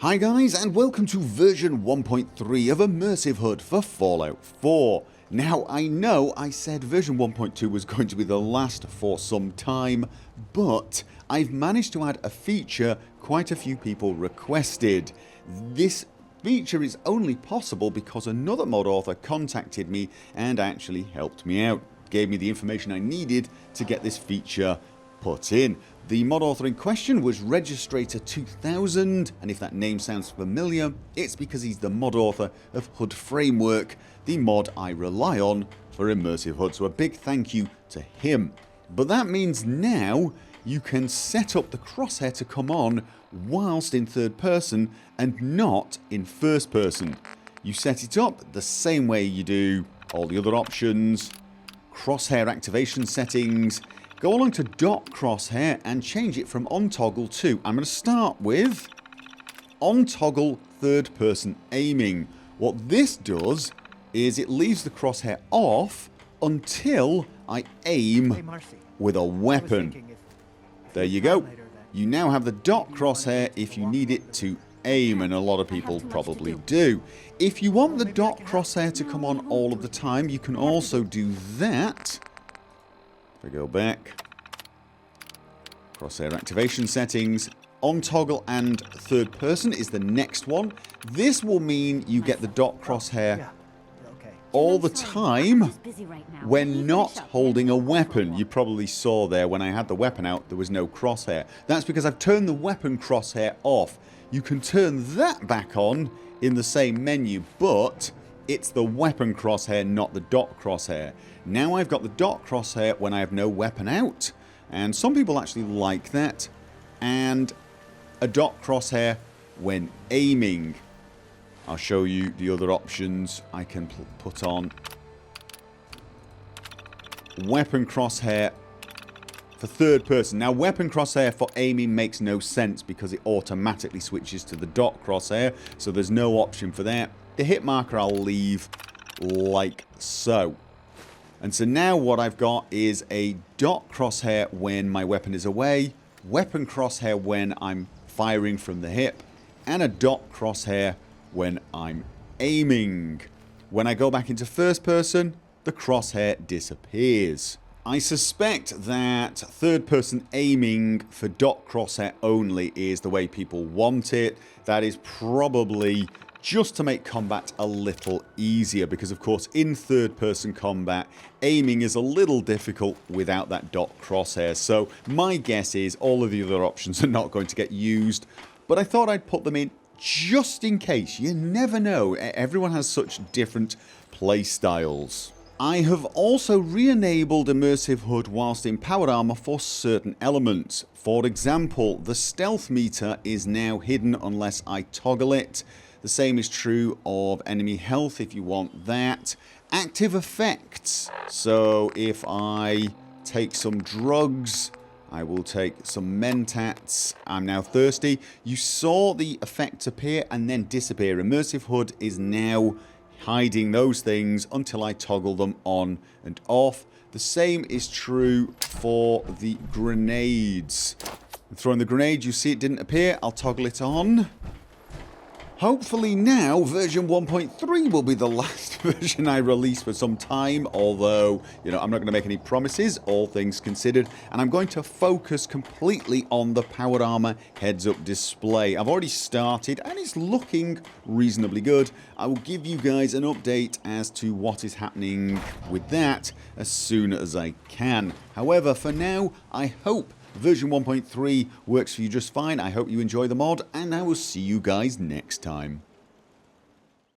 Hi guys, and welcome to version 1.3 of Immersive HUD for Fallout 4. Now I know I said version 1.2 was going to be the last for some time, but I've managed to add a feature quite a few people requested. This feature is only possible because another mod author contacted me and actually helped me out, gave me the information I needed to get this feature put in. The mod author in question was Registrator 2000, and if that name sounds familiar, it's because he's the mod author of HUD Framework, the mod I rely on for Immersive HUD, so a big thank you to him. But that means now you can set up the crosshair to come on whilst in third person and not in first person. You set it up the same way you do all the other options, crosshair activation settings. Go along to dot crosshair and change it from on toggle to, I'm going to start with on toggle third person aiming. What this does is it leaves the crosshair off until I aim with a weapon. There you go. You now have the dot crosshair if you need it to aim, and a lot of people probably do. If you want the dot crosshair to come on all of the time, you can also do that. If I go back, crosshair activation settings, on toggle and third person is the next one. This will mean you get the dot crosshair all the time when not holding a weapon. You probably saw there when I had the weapon out there was no crosshair. That's because I've turned the weapon crosshair off. You can turn that back on in the same menu, but it's the weapon crosshair, not the dot crosshair. Now I've got the dot crosshair when I have no weapon out, and some people actually like that, and a dot crosshair when aiming. I'll show you the other options I can put on. Weapon crosshair for third person. Now weapon crosshair for aiming makes no sense because it automatically switches to the dot crosshair, so there's no option for that. The hit marker I'll leave like so. And so now what I've got is a dot crosshair when my weapon is away, weapon crosshair when I'm firing from the hip, and a dot crosshair when I'm aiming. When I go back into first person, the crosshair disappears. I suspect that third person aiming for dot crosshair only is the way people want it. That is probably just to make combat a little easier, because of course in third person combat aiming is a little difficult without that dot crosshair. So my guess is all of the other options are not going to get used, but I thought I'd put them in just in case. You never know, everyone has such different play styles. I have also re-enabled Immersive HUD whilst in powered armor for certain elements. For example, the stealth meter is now hidden unless I toggle it. The same is true of enemy health if you want that. Active effects. So if I take some drugs, I will take some mentats. I'm now thirsty. You saw the effects appear and then disappear. Immersive HUD is now hiding those things until I toggle them on and off. The same is true for the grenades. Throwing the grenade, you see it didn't appear. I'll toggle it on. Hopefully now version 1.3 will be the last version I release for some time, although, you know, I'm not going to make any promises, all things considered, and I'm going to focus completely on the powered armor heads-up display. I've already started and it's looking reasonably good. I will give you guys an update as to what is happening with that as soon as I can. However, for now, I hope version 1.3 works for you just fine. I hope you enjoy the mod, and I will see you guys next time.